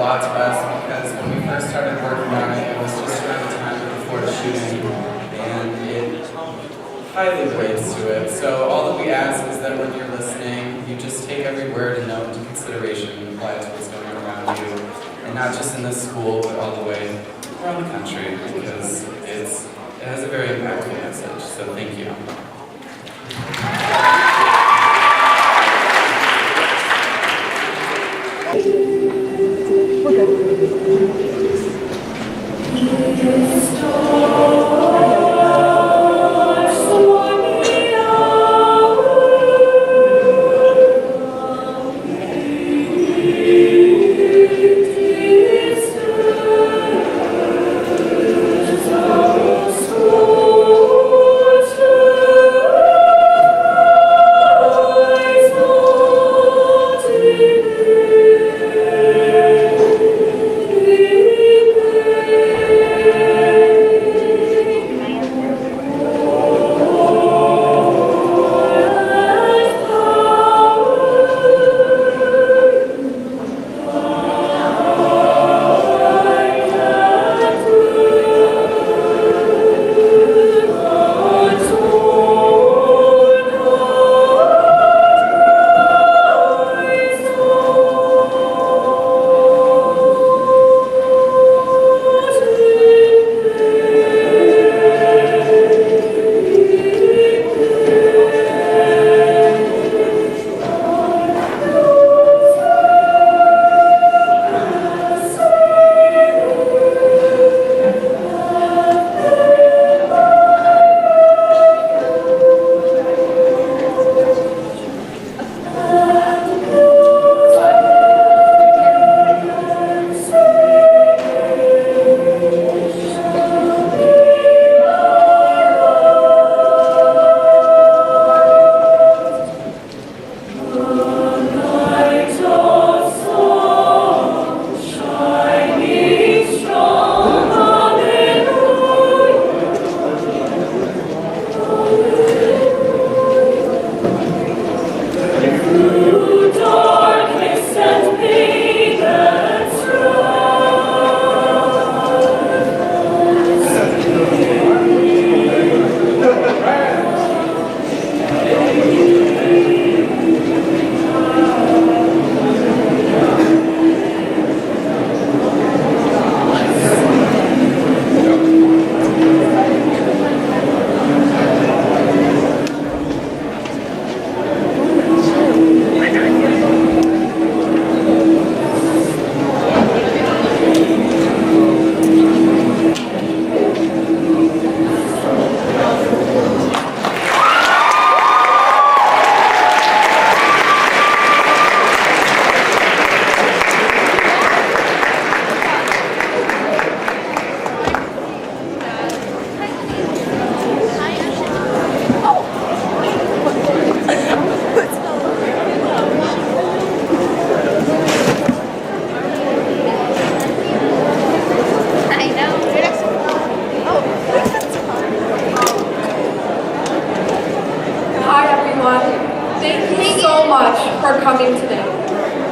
lot to us because when we first started working on it, it was just around the time of the Florida shooting, and it highly relates to it. So all that we ask is that when you're listening, you just take every word and note into consideration and apply it to what's going on around you, and not just in this school, but all the way around the country, because it has a very impactful message. So thank you.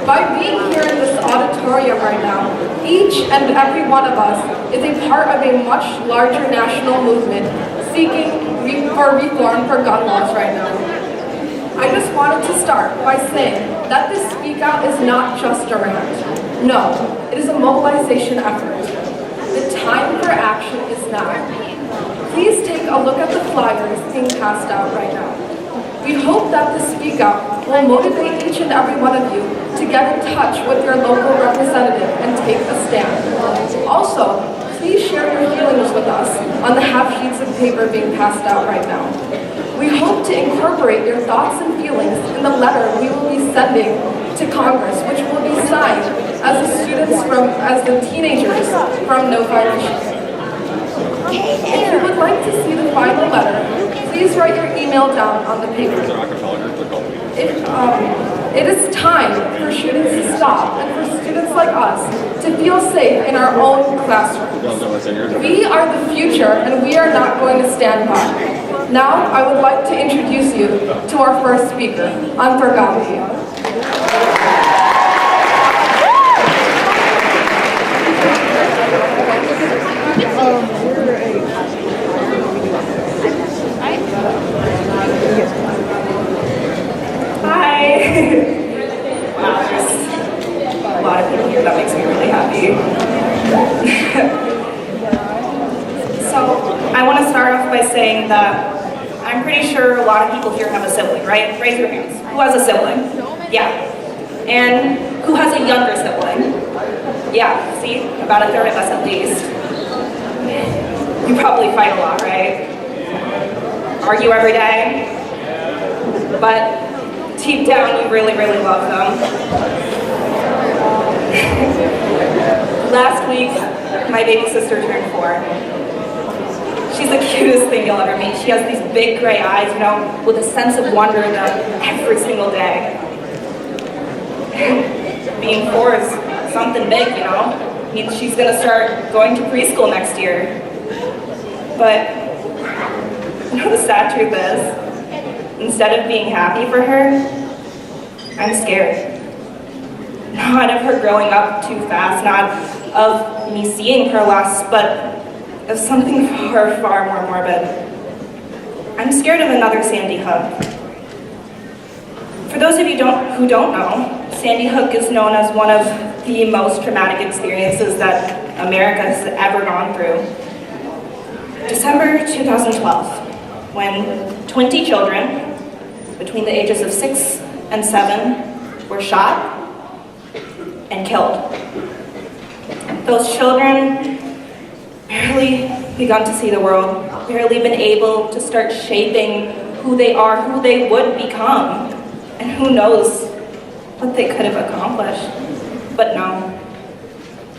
By being here in this auditorium right now, each and every one of us is a part of a much larger national movement seeking for reform for gun laws right now. I just wanted to start by saying that this Speakout is not just a rant. No, it is a mobilization effort. The time for action is now. Please take a look at the flyers being passed out right now. We hope that the Speakout will motivate each and every one of you to get in touch with your local representative and take a stand. Also, please share your feelings with us on the half sheets of paper being passed out right now. We hope to incorporate your thoughts and feelings in the letter we will be sending to Congress, which will be signed as the teenagers from Novi High School. If you would like to see the final letter, please write your email down on the paper. It is time for shootings to stop and for students like us to feel safe in our own classrooms. We are the future and we are not going to stand by. Now, I would like to introduce you to our first speaker, Unforgotten. So I want to start off by saying that I'm pretty sure a lot of people here have a sibling, right? Raise your hands. Who has a sibling? Yeah. And who has a younger sibling? Yeah, see? About a third of us at least. You probably fight a lot, right? Argue every day. But deep down, you really, really love them. Last week, my baby sister turned 4. She's the cutest thing you'll ever meet. She has these big gray eyes, you know, with a sense of wonder in them every single day. Being 4 is something big, you know. It means she's gonna start going to preschool next year. But, you know, the sad truth is, instead of being happy for her, I'm scared. Not of her growing up too fast, not of me seeing her loss, but of something far, far more morbid. I'm scared of another Sandy Hook. For those of you who don't know, Sandy Hook is known as one of the most traumatic experiences that America has ever gone through. December 2012, when 20 children between the ages of 6 and 7 were shot and killed. Those children barely begun to see the world, barely been able to start shaping who they are, who they would become, and who knows what they could have accomplished. But no.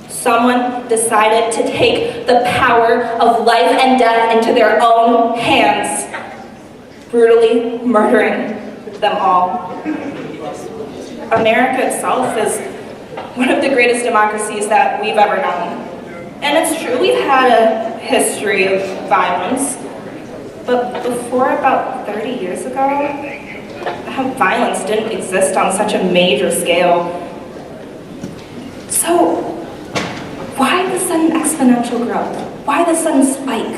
Someone decided to take the power of life and death into their own hands, brutally murdering them all. America itself is one of the greatest democracies that we've ever known. And it's true, we've had a history of violence, but before about 30 years ago, violence didn't exist on such a major scale. So, why the sudden exponential growth? Why the sudden spike?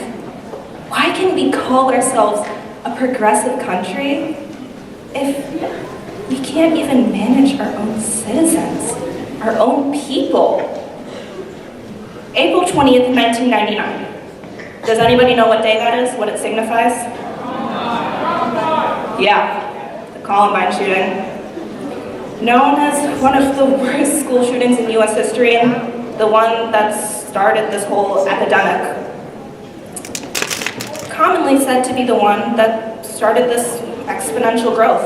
Why can we call ourselves a progressive country if we can't even manage our own citizens, our own people? April 20th, 1999. Does anybody know what day that is? What it signifies? Yeah, the Columbine shooting. Known as one of the worst school shootings in US history and the one that started this whole epidemic. Commonly said to be the one that started this exponential growth.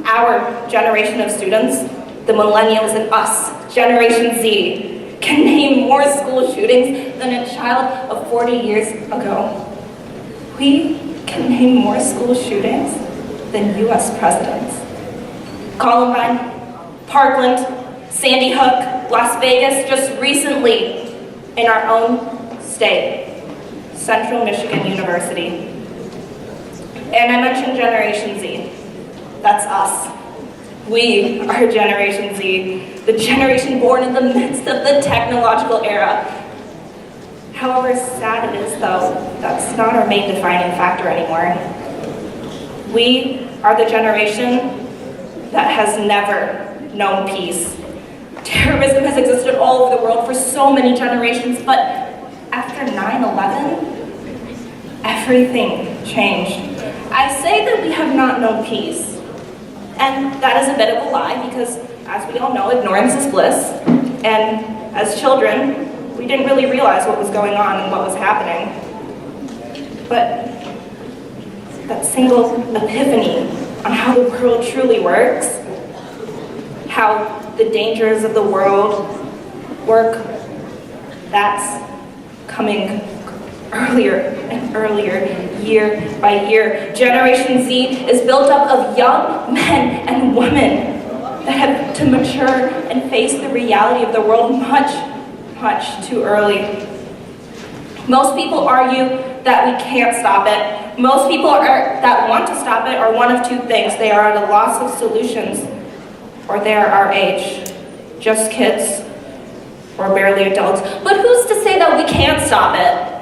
Our generation of students, the millennials and us, Generation Z, can name more school shootings than a child of 40 years ago. We can name more school shootings than US presidents. Columbine, Parkland, Sandy Hook, Las Vegas, just recently in our own state, Central Michigan University. And I mentioned Generation Z. That's us. We are Generation Z, the generation born in the midst of the technological era. However sad it is, though, that's not our main defining factor anymore. We are the generation that has never known peace. Terrorism has existed all over the world for so many generations, but after 9/11, everything changed. I say that we have not known peace, and that is a bit of a lie because, as we all know, ignorance is bliss, and as children, we didn't really realize what was going on and what was happening. But that single epiphany on how the world truly works, how the dangers of the world work, that's coming earlier and earlier, year by year. Generation Z is built up of young men and women that have to mature and face the reality of the world much, much too early. Most people argue that we can't stop it. Most people that want to stop it are one of two things. They are at a loss of solutions, or they are our age, just kids, or barely adults. But who's to say that we can't stop it?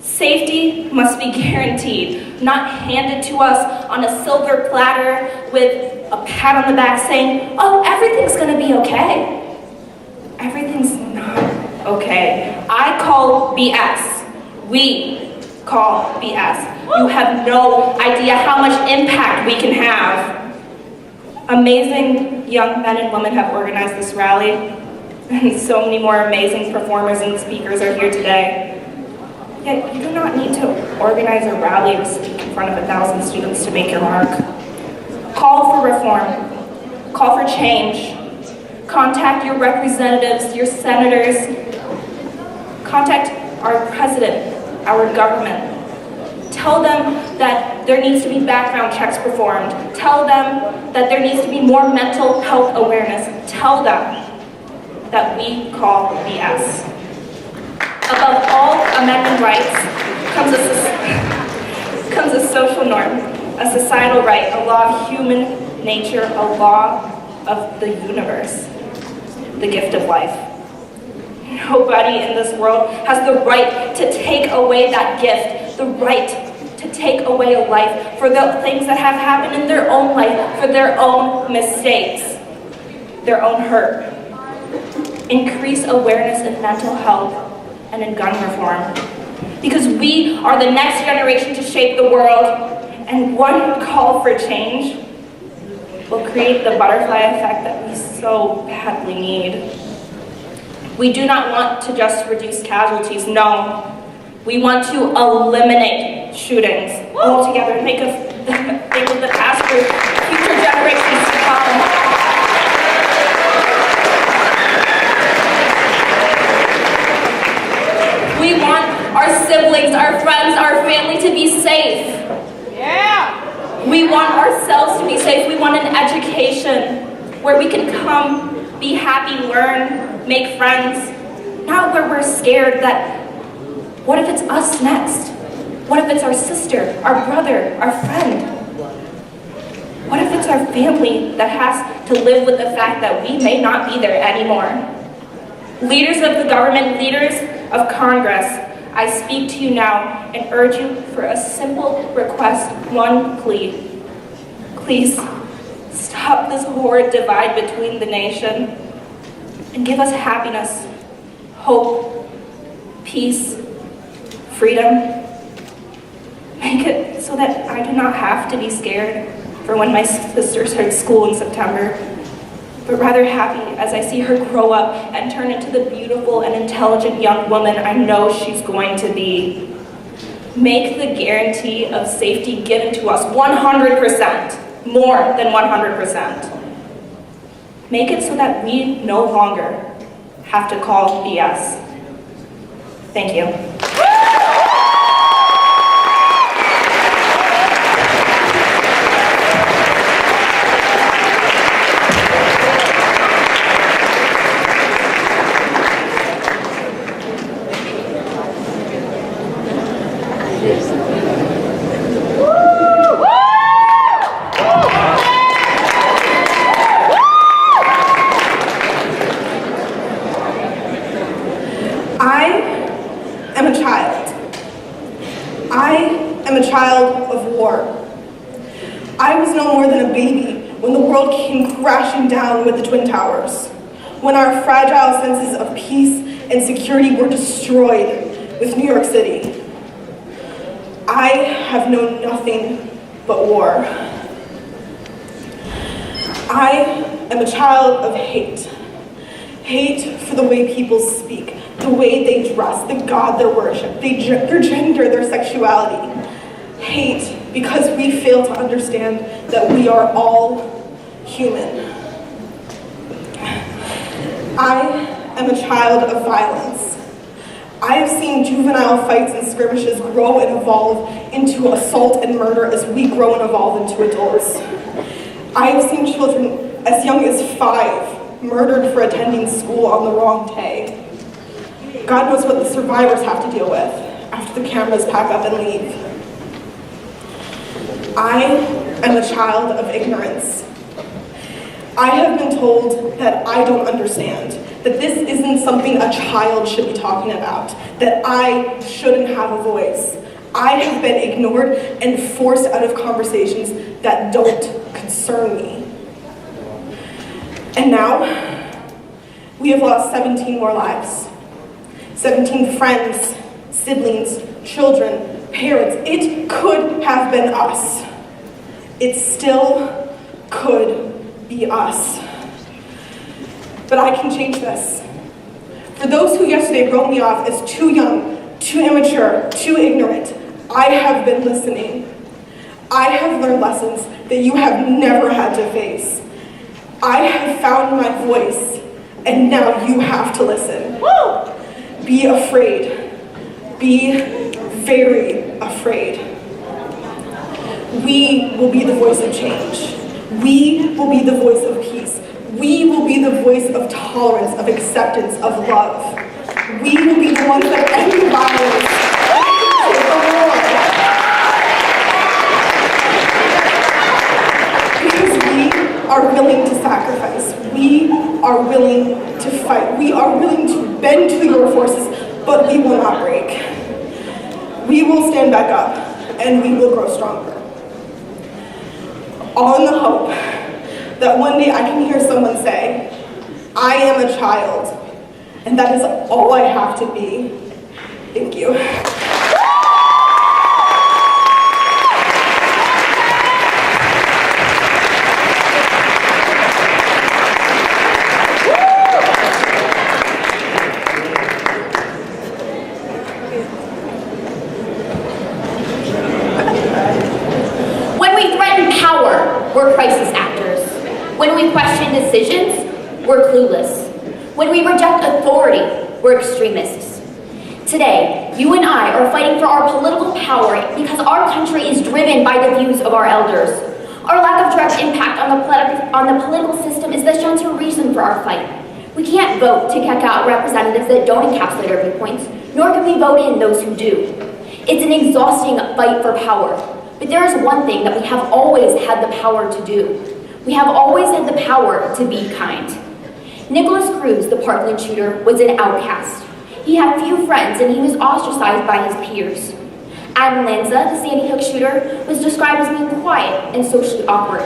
Safety must be guaranteed, not handed to us on a silver platter with a pat on the back saying, oh, everything's gonna be okay. Everything's not okay. I call BS. We call BS. You have no idea how much impact we can have. Amazing young men and women have organized this rally, and so many more amazing performers and speakers are here today. Yet you do not need to organize a rally or speak in front of 1,000 students to make your mark. Call for reform. Call for change. Contact your representatives, your senators. Contact our president, our government. Tell them that there needs to be background checks performed. Tell them that there needs to be more mental health awareness. Tell them that we call BS. Above all amendment rights comes a social norm, a societal right, a law of human nature, a law of the universe, the gift of life. Nobody in this world has the right to take away that gift, the right to take away a life for the things that have happened in their own life, for their own mistakes, their own hurt. Increase awareness in mental health and in gun reform. Because we are the next generation to shape the world, and one call for change will create the butterfly effect that we so badly need. We do not want to just reduce casualties, no. We want to eliminate shootings altogether and think of the past for future generations to come. We want our siblings, our friends, our family to be safe. Yeah. We want ourselves to be safe. We want an education where we can come, be happy, learn, make friends. Not where we're scared that, what if it's us next? What if it's our sister, our brother, our friend? What if it's our family that has to live with the fact that we may not be there anymore? Leaders of the government, leaders of Congress, I speak to you now and urge you for a simple request, one plea. Please stop this horrid divide between the nation and give us happiness, hope, peace, freedom. Make it so that I do not have to be scared for when my sister starts school in September, but rather happy as I see her grow up and turn into the beautiful and intelligent young woman I know she's going to be. Make the guarantee of safety given to us 100%, more than 100%. Make it so that we no longer have to call BS. Thank you. Child of war. I was no more than a baby when the world came crashing down with the Twin Towers, when our fragile senses of peace and security were destroyed with New York City. I have known nothing but war. I am a child of hate. Hate for the way people speak, the way they dress, the God they worship, their gender, their sexuality. Hate because we fail to understand that we are all human. I am a child of violence. I have seen juvenile fights and skirmishes grow and evolve into assault and murder as we grow and evolve into adults. I have seen children as young as 5 murdered for attending school on the wrong day. God knows what the survivors have to deal with after the cameras pack up and leave. I am a child of ignorance. I have been told that I don't understand, that this isn't something a child should be talking about, that I shouldn't have a voice. I have been ignored and forced out of conversations that don't concern me. And now, we have lost 17 more lives. 17 friends, siblings, children, parents. It could have been us. It still could be us. But I can change this. For those who yesterday wrote me off as too young, too immature, too ignorant, I have been listening. I have learned lessons that you have never had to face. I have found my voice, and now you have to listen. Woo! Be afraid. Be very afraid. We will be the voice of change. We will be the voice of peace. We will be the voice of tolerance, of acceptance, of love. We will be the ones that end violence. Because we are willing to sacrifice. We are willing to fight. We are willing to bend to your forces, but we will not break. We will stand back up, and we will grow stronger. All in the hope that one day I can hear someone say, I am a child, and that is all I have to be. Thank you. When we threaten power, we're crisis actors. When we question decisions, we're clueless. When we reject authority, we're extremists. Today, you and I are fighting for our political power because our country is driven by the views of our elders. Our lack of direct impact on the political system is the central reason for our fight. We can't vote to kick out representatives that don't encapsulate our viewpoints, nor can we vote in those who do. It's an exhausting fight for power, but there is one thing that we have always had the power to do. We have always had the power to be kind. Nicholas Cruz, the Parkland shooter, was an outcast. He had few friends and he was ostracized by his peers. Adam Lanza, the Sandy Hook shooter, was described as being quiet and socially awkward.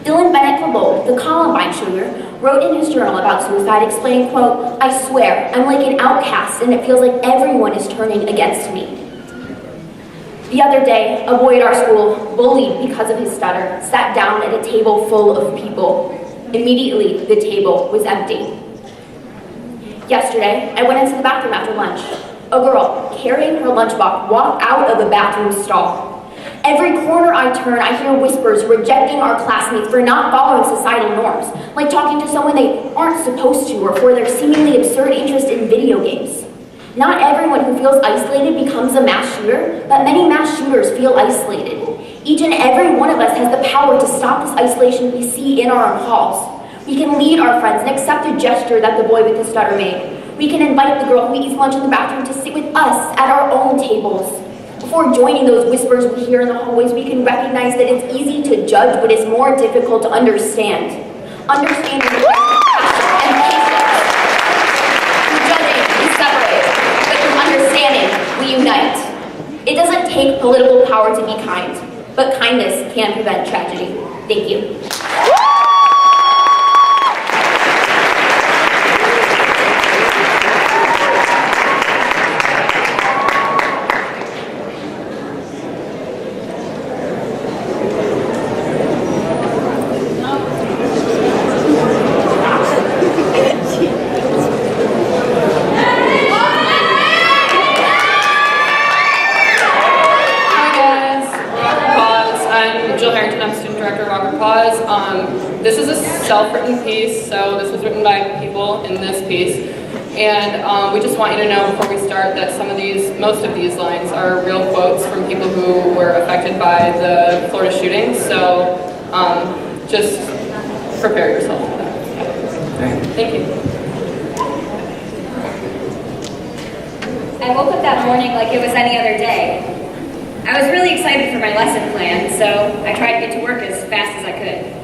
Dylan Bennett-Cologne, the Columbine shooter, wrote in his journal about suicide, explaining, quote, I swear, I'm like an outcast and it feels like everyone is turning against me. The other day, a boy at our school, bullied because of his stutter, sat down at a table full of people. Immediately, the table was empty. Yesterday, I went into the bathroom after lunch. A girl, carrying her lunchbox, walked out of the bathroom stall. Every corner I turn, I hear whispers rejecting our classmates for not following societal norms, like talking to someone they aren't supposed to or for their seemingly absurd interest in video games. Not everyone who feels isolated becomes a mass shooter, but many mass shooters feel isolated. Each and every one of us has the power to stop this isolation we see in our own halls. We can lead our friends and accept the gesture that the boy with the stutter made. We can invite the girl who eats lunch in the bathroom to sit with us at our own tables. Before joining those whispers we hear in the hallways, we can recognize that it's easy to judge, but it's more difficult to understand. Understanding and patience. Through judging, we separate, but through understanding, we unite. It doesn't take political power to be kind, but kindness can prevent tragedy. Thank you. This is a self-written piece, so this was written by people in this piece. And we just want you to know before we start that most of these lines are real quotes from people who were affected by the Florida shooting. So just prepare yourself for that. Thank you. I woke up that morning like it was any other day. I was really excited for my lesson plan, so I tried to get to work as fast as I could.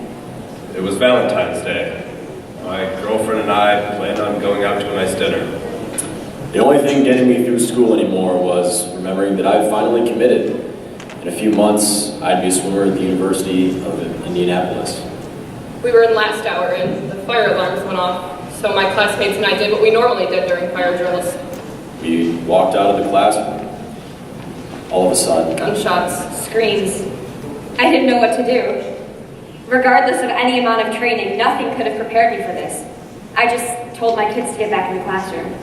It was Valentine's Day. My girlfriend and I planned on going out to a nice dinner. The only thing getting me through school anymore was remembering that I've finally committed. In a few months, I'd be a swimmer at the University of Indianapolis. We were in last hour and the fire alarms went off, so my classmates and I did what we normally did during fire drills. We walked out of the classroom. All of a sudden, Gunshots. Screams. I didn't know what to do. Regardless of any amount of training, nothing could have prepared me for this. I just told my kids to get back in the classroom.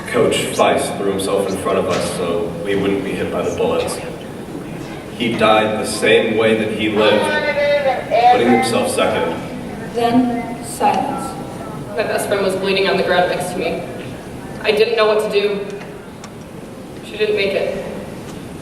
Coach Weiss threw himself in front of us so we wouldn't be hit by the bullets. He died the same way that he lived, putting himself second. Then, silence. My best friend was bleeding on the ground next to me. I didn't know what to do. She didn't make it.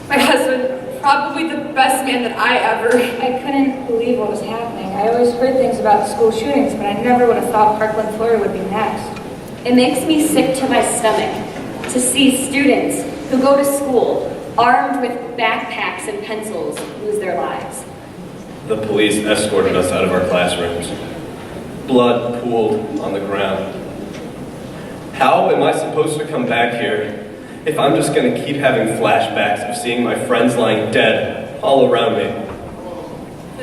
My husband, probably the best man that I ever. I couldn't believe what was happening. I always heard things about school shootings, but I never would have thought Parkland, Florida would be next. It makes me sick to my stomach to see students who go to school armed with backpacks and pencils lose their lives. The police escorted us out of our classrooms. Blood pooled on the ground. How am I supposed to come back here if I'm just going to keep having flashbacks of seeing my friends lying dead all around me?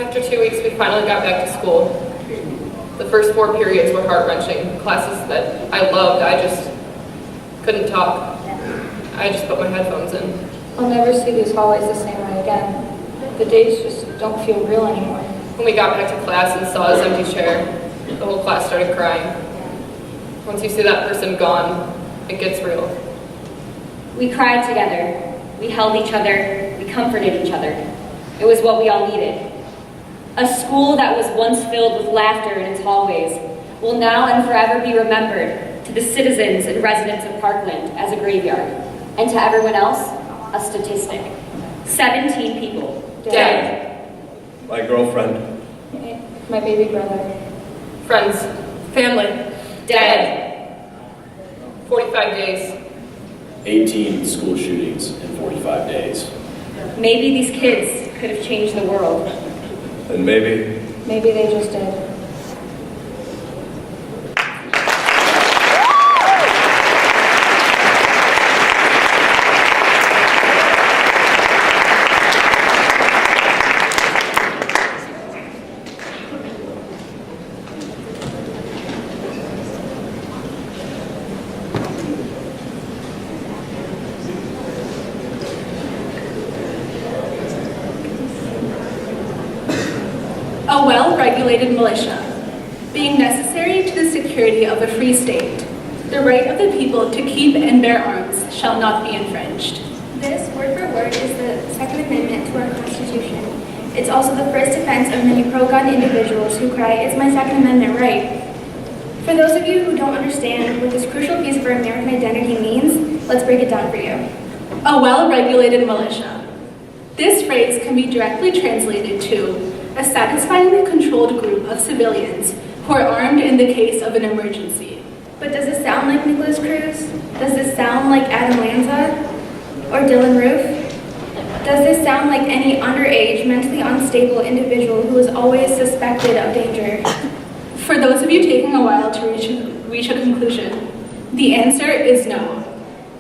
After 2 weeks, we finally got back to school. The first 4 periods were heart-wrenching. Classes that I loved, I just couldn't talk. I just put my headphones in. I'll never see these hallways the same way again. The days just don't feel real anymore. When we got back to class and saw his empty chair, the whole class started crying. Once you see that person gone, it gets real. We cried together. We held each other. We comforted each other. It was what we all needed. A school that was once filled with laughter in its hallways will now and forever be remembered to the citizens and residents of Parkland as a graveyard, and to everyone else, a statistic. 17 people Dead. My girlfriend. My baby brother. Friends. Family. Dead. 45 days. 18 school shootings in 45 days. Maybe these kids could have changed the world. And maybe Maybe they just did. A well-regulated militia, being necessary to the security of a free state, the right of the people to keep and bear arms shall not be infringed. This, word for word, is the Second Amendment to our Constitution. It's also the first defense of many pro-gun individuals who cry, "It's my Second Amendment right." For those of you who don't understand what this crucial piece of our American identity means, let's break it down for you. A well-regulated militia. This phrase can be directly translated to a satisfyingly controlled group of civilians who are armed in the case of an emergency. But does this sound like Nicholas Cruz? Does this sound like Adam Lanza? Or Dylan Roof? Does this sound like any underage, mentally unstable individual who is always suspected of danger? For those of you taking a while to reach a conclusion, the answer is no.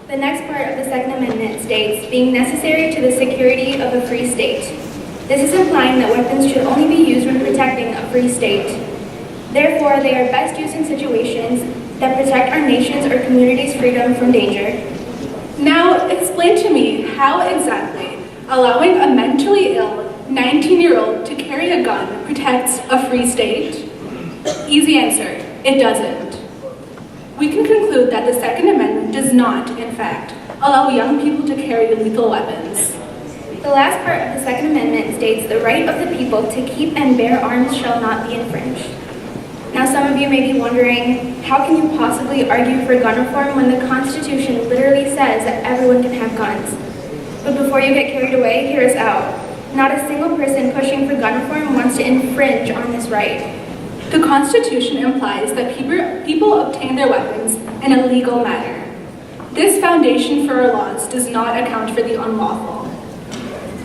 The next part of the Second Amendment states, being necessary to the security of a free state. This is implying that weapons should only be used when protecting a free state. Therefore, they are best used in situations that protect our nation's or community's freedom from danger. Now, explain to me how exactly allowing a mentally ill 19-year-old to carry a gun protects a free state? Easy answer, it doesn't. We can conclude that the Second Amendment does not, in fact, allow young people to carry lethal weapons. The last part of the Second Amendment states the right of the people to keep and bear arms shall not be infringed. Now some of you may be wondering, how can you possibly argue for gun reform when the Constitution literally says that everyone can have guns? But before you get carried away, hear us out. Not a single person pushing for gun reform wants to infringe on this right. The Constitution implies that people obtain their weapons in a legal manner. This foundation for our laws does not account for the unlawful.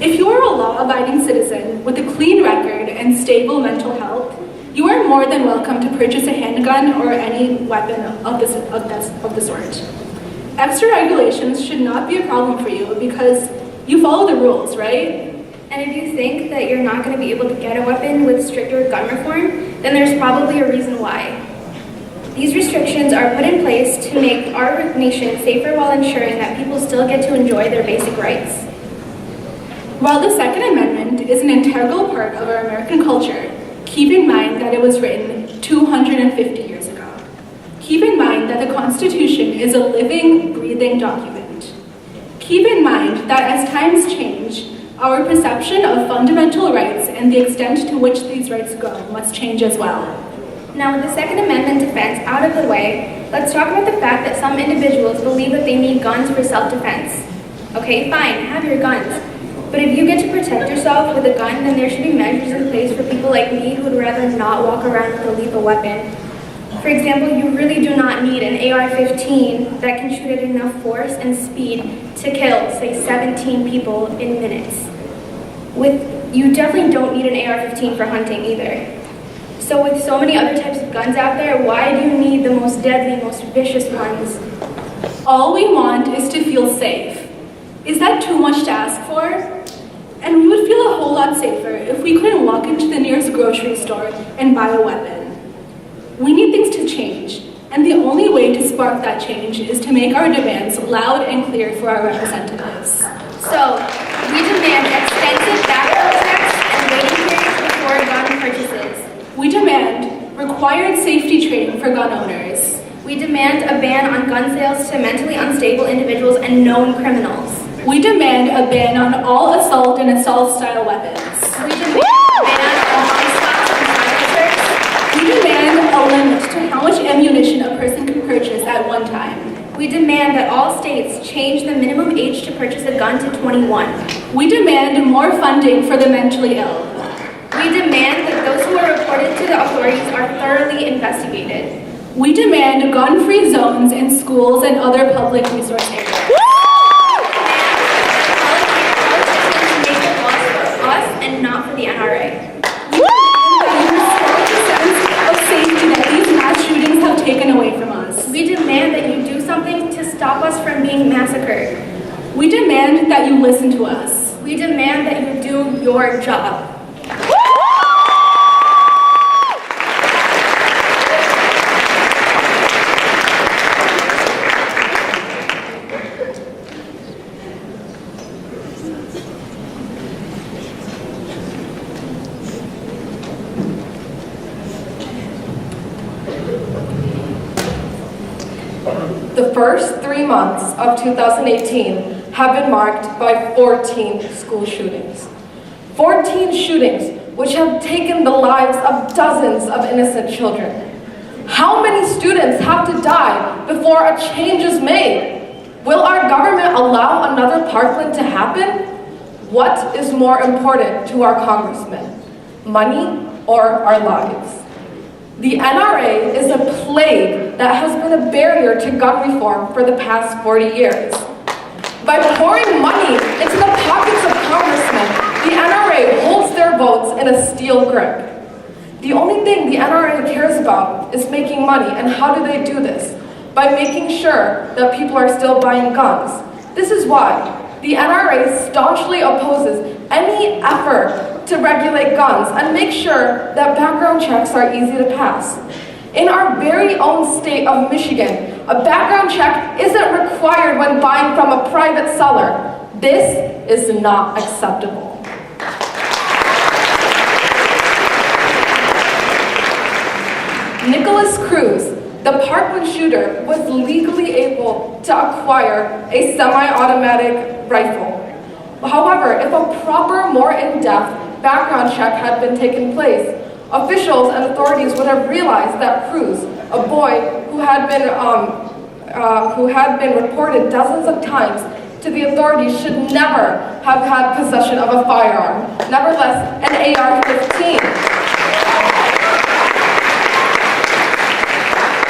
If you are a law-abiding citizen with a clean record and stable mental health, you are more than welcome to purchase a handgun or any weapon of the sort. Extra regulations should not be a problem for you because you follow the rules, right? And if you think that you're not going to be able to get a weapon with stricter gun reform, then there's probably a reason why. These restrictions are put in place to make our nation safer while ensuring that people still get to enjoy their basic rights. While the Second Amendment is an integral part of our American culture, keep in mind that it was written 250 years ago. Keep in mind that the Constitution is a living, breathing document. Keep in mind that as times change, our perception of fundamental rights and the extent to which these rights go must change as well. Now, with the Second Amendment defense out of the way, let's talk about the fact that some individuals believe that they need guns for self-defense. Okay, fine, have your guns. But if you get to protect yourself with a gun, then there should be measures in place for people like me who would rather not walk around with a lethal weapon. For example, you really do not need an AR-15 that can shoot at enough force and speed to kill, say, 17 people in minutes. You definitely don't need an AR-15 for hunting either. So with so many other types of guns out there, why do you need the most deadly, most vicious ones? All we want is to feel safe. Is that too much to ask for? And we would feel a whole lot safer if we couldn't walk into the nearest grocery store and buy a weapon. We need things to change, and the only way to spark that change is to make our demands loud and clear for our representatives. So, we demand extensive background checks and waiting periods before gun purchases. We demand required safety training for gun owners. We demand a ban on gun sales to mentally unstable individuals and known criminals. We demand a ban on all assault and assault-style weapons. We demand a ban on gunshots and silencers. We demand a limit to how much ammunition a person can purchase at one time. We demand that all states change the minimum age to purchase a gun to 21. We demand more funding for the mentally ill. We demand that those who are reported to the authorities are thoroughly investigated. We demand gun-free zones in schools and other public resource areas. And not for the NRA. We demand that you restore the sense of safety that these mass shootings have taken away from us. We demand that you do something to stop us from being massacred. We demand that you listen to us. We demand that you do your job. The first 3 months of 2018 have been marked by 14 school shootings. 14 shootings which have taken the lives of dozens of innocent children. How many students have to die before a change is made? Will our government allow another Parkland to happen? What is more important to our congressmen, money or our lives? The NRA is a plague that has been a barrier to gun reform for the past 40 years. By pouring money into the pockets of congressmen, the NRA holds their votes in a steel grip. The only thing the NRA cares about is making money, and how do they do this? By making sure that people are still buying guns. This is why the NRA staunchly opposes any effort to regulate guns and make sure that background checks are easy to pass. In our very own state of Michigan, a background check isn't required when buying from a private seller. This is not acceptable. Nicholas Cruz, the Parkland shooter, was legally able to acquire a semi-automatic rifle. However, if a proper, more in-depth background check had been taken place, officials and authorities would have realized that Cruz, a boy who had been reported dozens of times to the authorities, should never have had possession of a firearm, nevertheless an AR-15.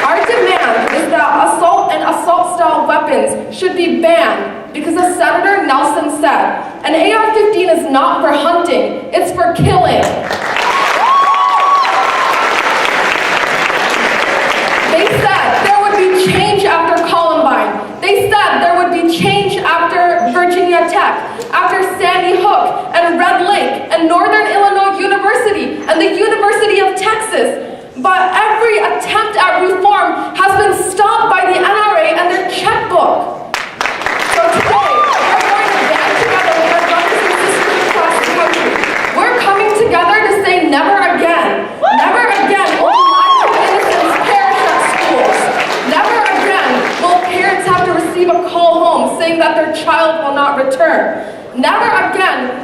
Our demand is that assault and assault-style weapons should be banned because, as Senator Nelson said, an AR-15 is not for hunting, it's for killing. They said there would be change after Columbine. They said there would be change after Virginia Tech, after Sandy Hook and Red Lake and Northern Illinois University and the University of Texas. But every attempt at reform has been stopped by the NRA and their checkbook. So today, we're going to band together with our brothers and sisters in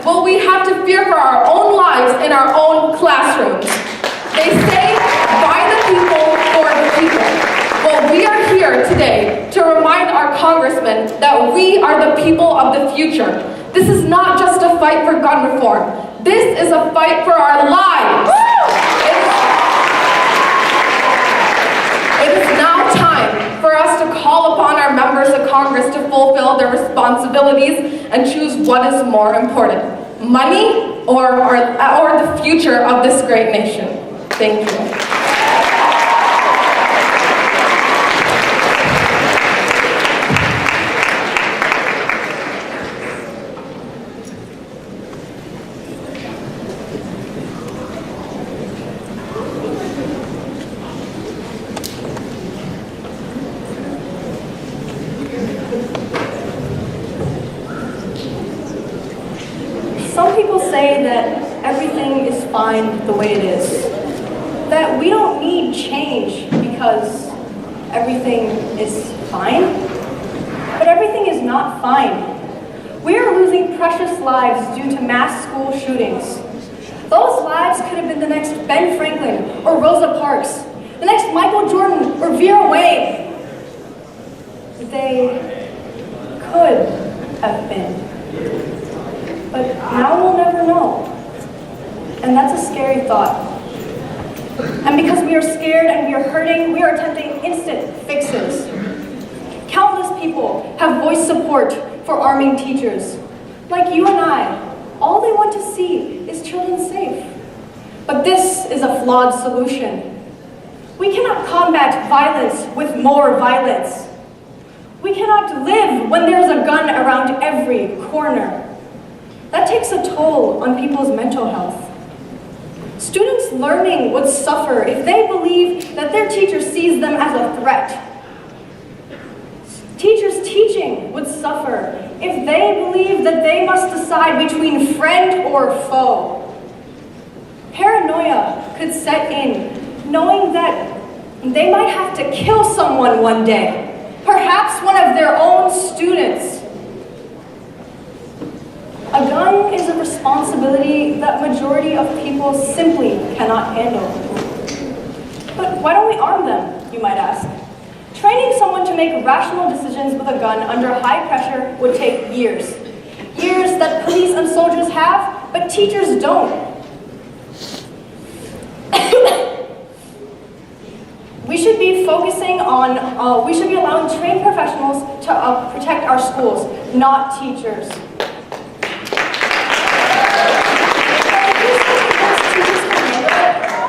will we have to fear for our own lives in our own classrooms? They say, by the people, for the people. Well, we are here today to remind our congressmen that we are the people of the future. This is not just a fight for gun reform. This is a fight for our lives. It is now time for us to call upon our members of Congress to fulfill their responsibilities and choose what is more important, money or the future of this great nation. Thank you. Some people say that everything is fine the way it is. That we don't need change because everything is fine. But everything is not fine. We are losing precious lives due to mass school shootings. Those lives could have been the next Ben Franklin or Rosa Parks, the next Michael Jordan or Vera Wade. They could have been. But now we'll never know. And that's a scary thought. And because we are scared and we are hurting, we are attempting instant fixes. Countless people have voiced support for arming teachers. Like you and I, all they want to see is children safe. But this is a flawed solution. We cannot combat violence with more violence. We cannot live when there's a gun around every corner. That takes a toll on people's mental health. Students learning would suffer if they believe that their teacher sees them as a threat. Teachers teaching would suffer if they believe that they must decide between friend or foe. Paranoia could set in, knowing that they might have to kill someone one day, perhaps one of their own students. A gun is a responsibility that majority of people simply cannot handle. But why don't we arm them, you might ask? Training someone to make rational decisions with a gun under high pressure would take years. Years that police and soldiers have, but teachers don't. We should be focusing on, we should be allowing trained professionals to protect our schools, not teachers.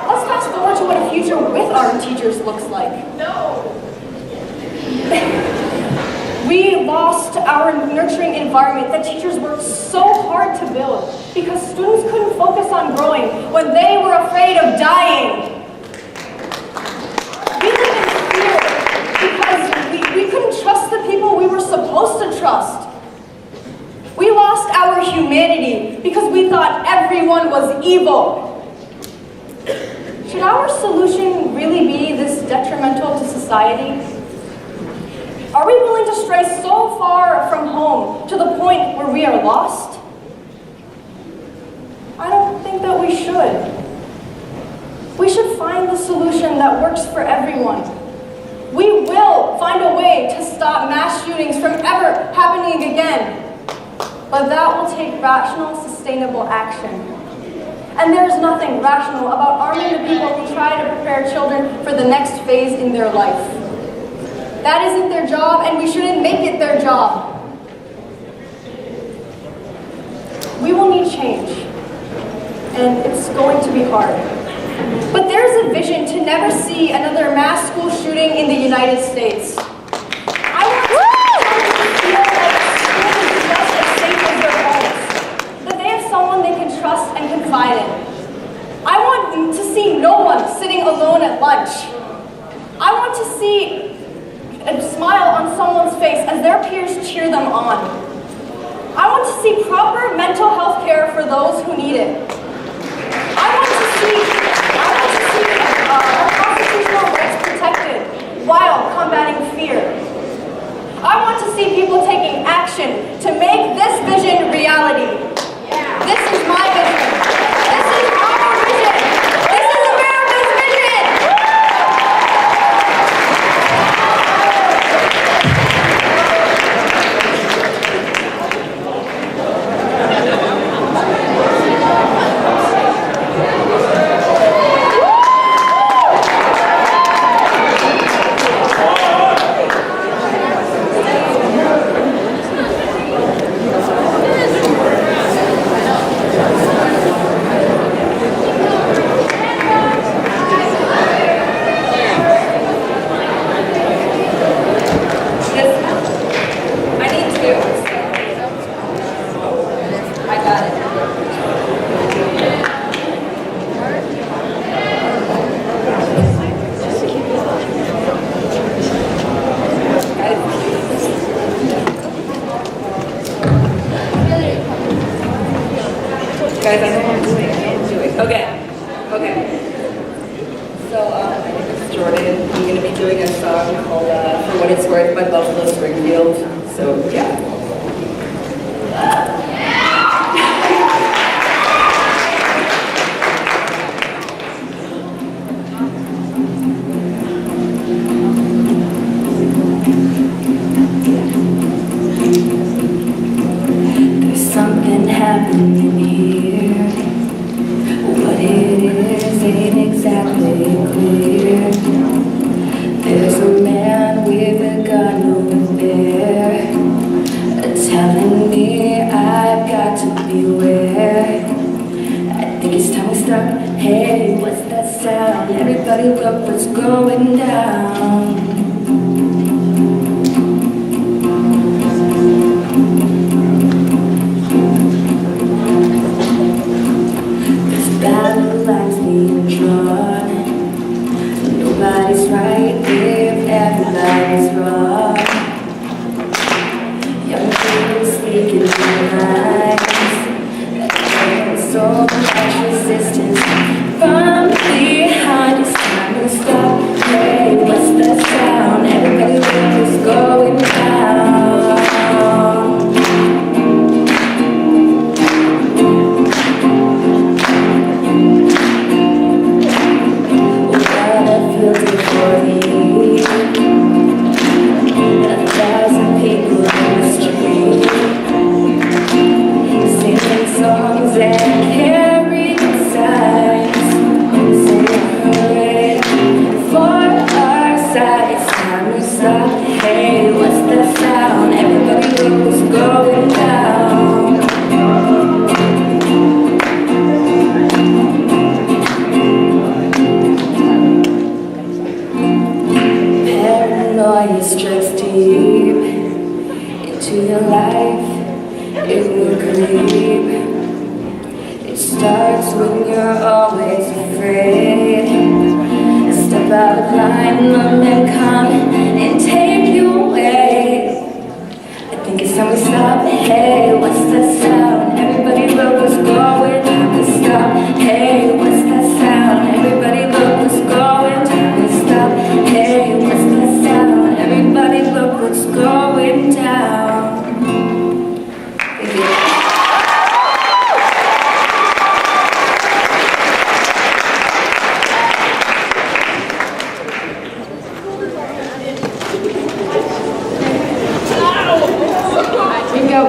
Let's fast forward to what a future with armed teachers looks like. No. We lost our nurturing environment that teachers worked so hard to build because students couldn't focus on growing when they were afraid of dying. We live in fear because we couldn't trust the people we were supposed to trust. We lost our humanity because we thought everyone was evil. Should our solution really be this detrimental to society? Are we willing to stray so far from home to the point where we are lost? I don't think that we should. We should find the solution that works for everyone. We will find a way to stop mass shootings from ever happening again. But that will take rational, sustainable action. And there's nothing rational about arming the people who try to prepare children for the next phase in their life. That isn't their job, and we shouldn't make it their job. We will need change, and it's going to be hard. But there's a vision to never see another mass school shooting in the United States. I want to feel like schools is just as safe as their homes, that they have someone they can trust and confide in. I want to see no one sitting alone at lunch. I want to see a smile on someone's face as their peers cheer them on. I want to see proper mental health care for those who need it. I want to see our constitutional rights protected while combating fear. I want to see people taking action to make this vision reality. This Guys, I know what I'm doing. I know what I'm doing. Okay. So, this is Jordan. I'm going to be doing a song called For What It's Worth by Buffalo Springfield. So, yeah. There's something happening here. What it is ain't exactly clear. There's a man with a gun over there, telling me I've got to beware. I think it's time we start. Hey, what's that sound? Everybody look what's going down. Battle lines being drawn. Nobody's right if everybody's wrong. Young people speaking their minds. There's so much resistance from behind. It's time to stop. Hey, what's that sound? Everybody look what's going down.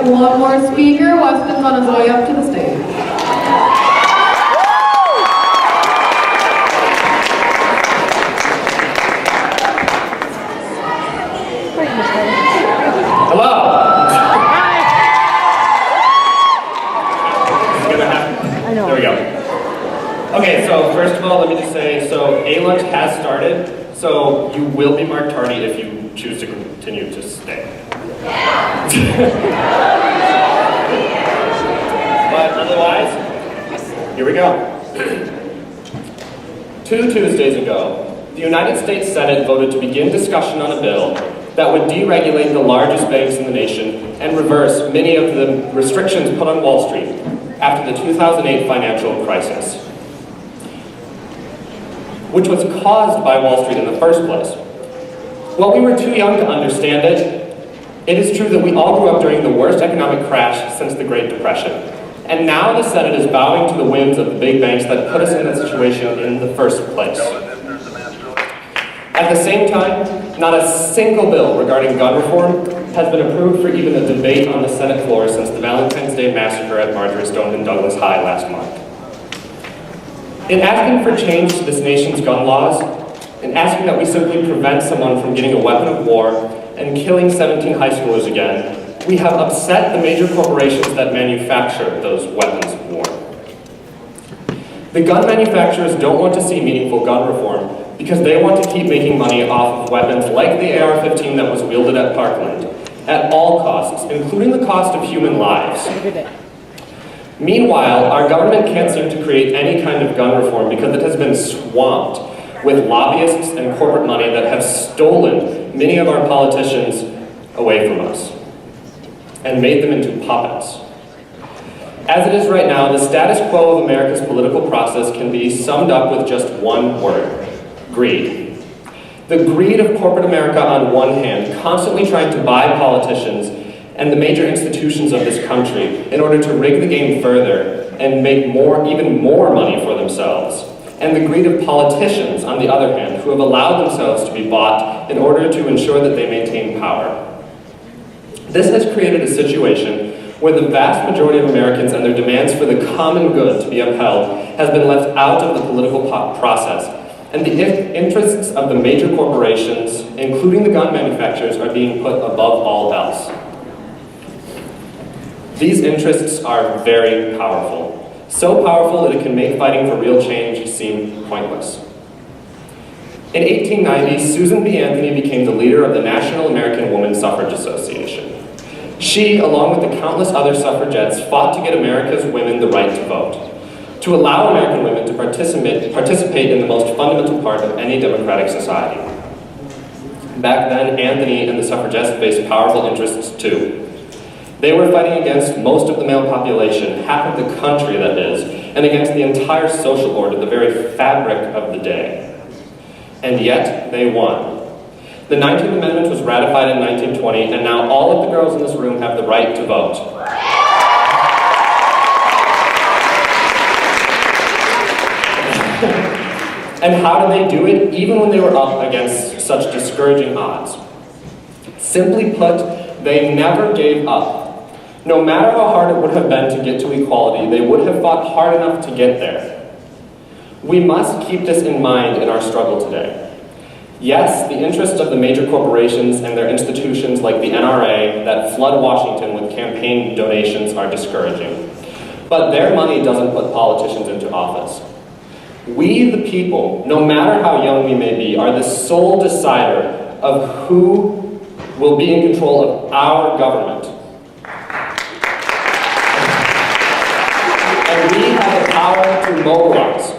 One more speaker. Weston's on his way up to the stage. Hello. It's gonna happen. I know. There we go. Okay, so first of all, let me just say, so A-Lunch has started, so you will be marked tardy if you choose to continue to stay. But otherwise, here we go. 2 Tuesdays ago, the United States Senate voted to begin discussion on a bill that would deregulate the largest banks in the nation and reverse many of the restrictions put on Wall Street after the 2008 financial crisis, which was caused by Wall Street in the first place. While we were too young to understand it, it is true that we all grew up during the worst economic crash since the Great Depression. And now the Senate is bowing to the whims of the big banks that put us in that situation in the first place. At the same time, not a single bill regarding gun reform has been approved for even a debate on the Senate floor since the Valentine's Day Massacre at Marjory Stoneman Douglass High last month. In asking for change to this nation's gun laws, in asking that we simply prevent someone from getting a weapon of war and killing 17 high schoolers again, we have upset the major corporations that manufacture those weapons of war. The gun manufacturers don't want to see meaningful gun reform because they want to keep making money off of weapons like the AR-15 that was wielded at Parkland, at all costs, including the cost of human lives. Meanwhile, our government can't seem to create any kind of gun reform because it has been swamped with lobbyists and corporate money that have stolen many of our politicians away from us and made them into puppets. As it is right now, the status quo of America's political process can be summed up with just one word: greed. The greed of corporate America on one hand, constantly trying to buy politicians and the major institutions of this country in order to rig the game further and make even more money for themselves. And the greed of politicians, on the other hand, who have allowed themselves to be bought in order to ensure that they maintain power. This has created a situation where the vast majority of Americans and their demands for the common good to be upheld has been left out of the political process, and the interests of the major corporations, including the gun manufacturers, are being put above all else. These interests are very powerful, so powerful that it can make fighting for real change seem pointless. In 1890, Susan B. Anthony became the leader of the National American Woman Suffrage Association. She, along with the countless other suffragettes, fought to get America's women the right to vote, to allow American women to participate in the most fundamental part of any democratic society. Back then, Anthony and the suffragettes faced powerful interests too. They were fighting against most of the male population, half of the country that is, and against the entire social order, the very fabric of the day. And yet, they won. The 19th Amendment was ratified in 1920, and now all of the girls in this room have the right to vote. And how did they do it, even when they were up against such discouraging odds? Simply put, they never gave up. No matter how hard it would have been to get to equality, they would have fought hard enough to get there. We must keep this in mind in our struggle today. Yes, the interests of the major corporations and their institutions like the NRA that flood Washington with campaign donations are discouraging. But their money doesn't put politicians into office. We, the people, no matter how young we may be, are the sole decider of who will be in control of our government. And we have the power to mobilize.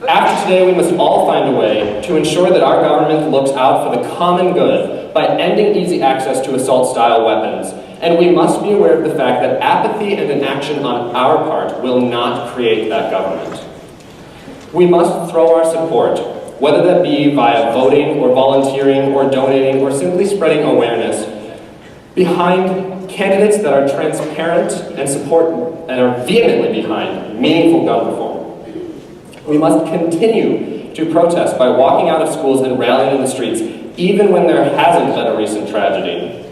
After today, we must all find a way to ensure that our government looks out for the common good by ending easy access to assault-style weapons. And we must be aware of the fact that apathy and inaction on our part will not create that government. We must throw our support, whether that be via voting or volunteering or donating or simply spreading awareness, behind candidates that are transparent and support and are vehemently behind meaningful gun reform. We must continue to protest by walking out of schools and rallying in the streets, even when there hasn't been a recent tragedy.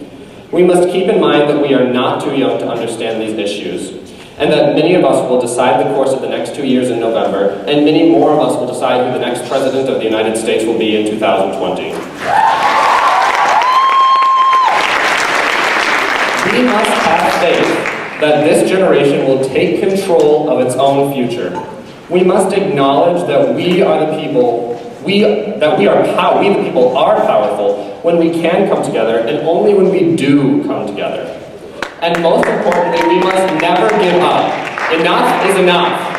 We must keep in mind that we are not too young to understand these issues, and that many of us will decide the course of the next 2 years in November, and many more of us will decide who the next president of the United States will be in 2020. We must have faith that this generation will take control of its own future. We must acknowledge that we are the people, we the people are powerful when we can come together, and only when we do come together. And most importantly, we must never give up. Enough is enough.